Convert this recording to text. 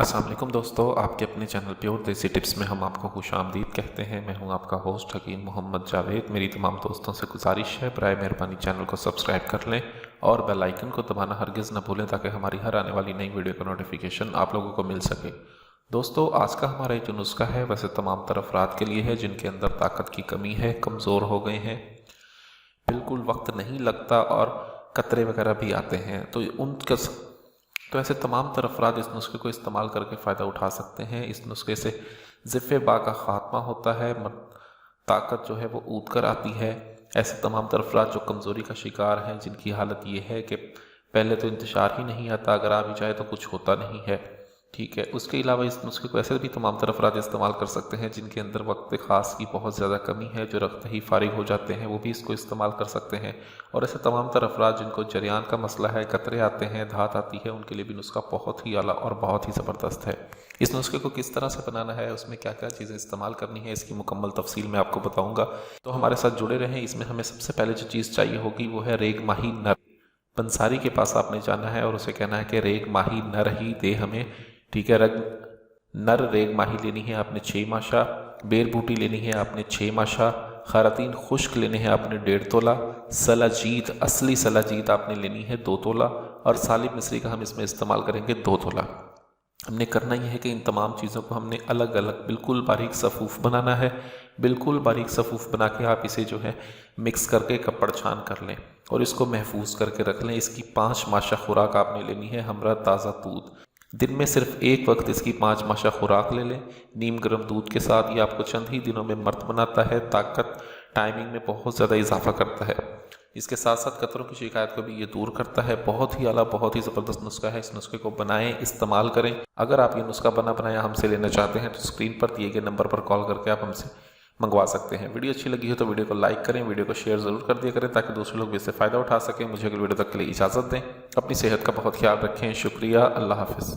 अस्सलाम वालेकुम दोस्तों, आपके अपने चैनल प्योर देसी टिप्स में हम आपको खुश आमदीद कहते हैं। मैं हूं आपका होस्ट हकीम मोहम्मद जावेद। मेरी तमाम दोस्तों से गुजारिश है, बराए मेहरबानी चैनल को सब्सक्राइब कर लें और बेल आइकन को दबाना हरगिज़ न भूलें ताकि हमारी हर आने वाली नई वीडियो का नोटिफिकेशन आप लोगों को मिल सके। दोस्तों, आज का हमारा जो नुस्खा है वैसे तमाम तर अफराद के लिए है जिनके अंदर ताकत की कमी है, कमज़ोर हो गए हैं, बिल्कुल वक्त नहीं लगता और कतरे वगैरह भी आते हैं। तो ऐसे तमाम तर अफराद इस नुस्खे को इस्तेमाल करके फ़ायदा उठा सकते हैं। इस नुस्खे से ज़िफ़े बा का ख़ात्मा होता है, ताकत जो है वो ऊद कर आती है। ऐसे तमाम तर अफराद जो कमज़ोरी का शिकार हैं, जिनकी हालत ये है कि पहले तो इंतशार ही नहीं आता, अगर आ भी जाए तो कुछ होता नहीं है, ठीक है। उसके अलावा इस नुस्खे को ऐसे भी तमाम तर अफराद इस्तेमाल कर सकते हैं जिनके अंदर वक्त ख़ास की बहुत ज़्यादा कमी है, जो रखते ही फारिग हो जाते हैं, वो भी इसको इस्तेमाल कर सकते हैं। और ऐसे तमाम तर अफराद जिनको जरियान का मसला है, कतरे आते हैं, धात आती है, उनके लिए भी नुस्खा बहुत ही आला और बहुत ही ज़बरदस्त है। इस नुस्खे को किस तरह से बनाना है, उसमें क्या क्या चीज़ें इस्तेमाल करनी है, इसकी मुकम्मल तफसील मैं आपको बताऊँगा। तो हमारे साथ जुड़े रहें। इसमें हमें सबसे पहले जो चीज़ चाहिए होगी वो है रेग माही नर। पंसारी के पास आपने जाना है और उसे कहना है कि रेग माही नर ही दे हमें, ठीक है। नर रेग माही लेनी है आपने 6 माशा, बेर बूटी लेनी है आपने 6 माशा, खरातीन खुश्क लेने हैं आपने 1.5 तोला, सलाजीत असली सलाजीत आपने लेनी है 2 तोला और सालिब मिस्री का हम इसमें इस्तेमाल करेंगे 2 तोला। हमने करना यह है कि इन तमाम चीज़ों को हमने अलग अलग बिल्कुल बारीक सफ़ूफ़ बनाना है। बिल्कुल बारीक सफ़ूफ़ बना के आप इसे जो है मिक्स करके कपड़ छान कर लें और इसको महफूज करके रख लें। इसकी 5 माशा खुराक आपने लेनी है हमरा ताज़ा दूध। दिन में सिर्फ एक वक्त इसकी 5 माशा खुराक ले लें नीम गर्म दूध के साथ। ये आपको चंद ही दिनों में मर्द बनाता है, ताकत टाइमिंग में बहुत ज़्यादा इजाफा करता है। इसके साथ साथ कतरों की शिकायत को भी ये दूर करता है। बहुत ही आला, बहुत ही ज़बरदस्त नुस्खा है। इस नुस्खे को बनाएं, इस्तेमाल करें। अगर आप ये नुस्खा बना बनाया हमसे लेना चाहते हैं तो स्क्रीन पर दिए गए नंबर पर कॉल करके आप हमसे मंगवा सकते हैं। वीडियो अच्छी लगी हो तो वीडियो को लाइक करें, वीडियो को शेयर ज़रूर कर दिया करें ताकि दूसरे लोग भी इससे फ़ायदा उठा सकें। मुझे अगली वीडियो तक के लिए इजाज़त दें। अपनी सेहत का बहुत ख्याल रखें। शुक्रिया। अल्लाह हाफ़िज़।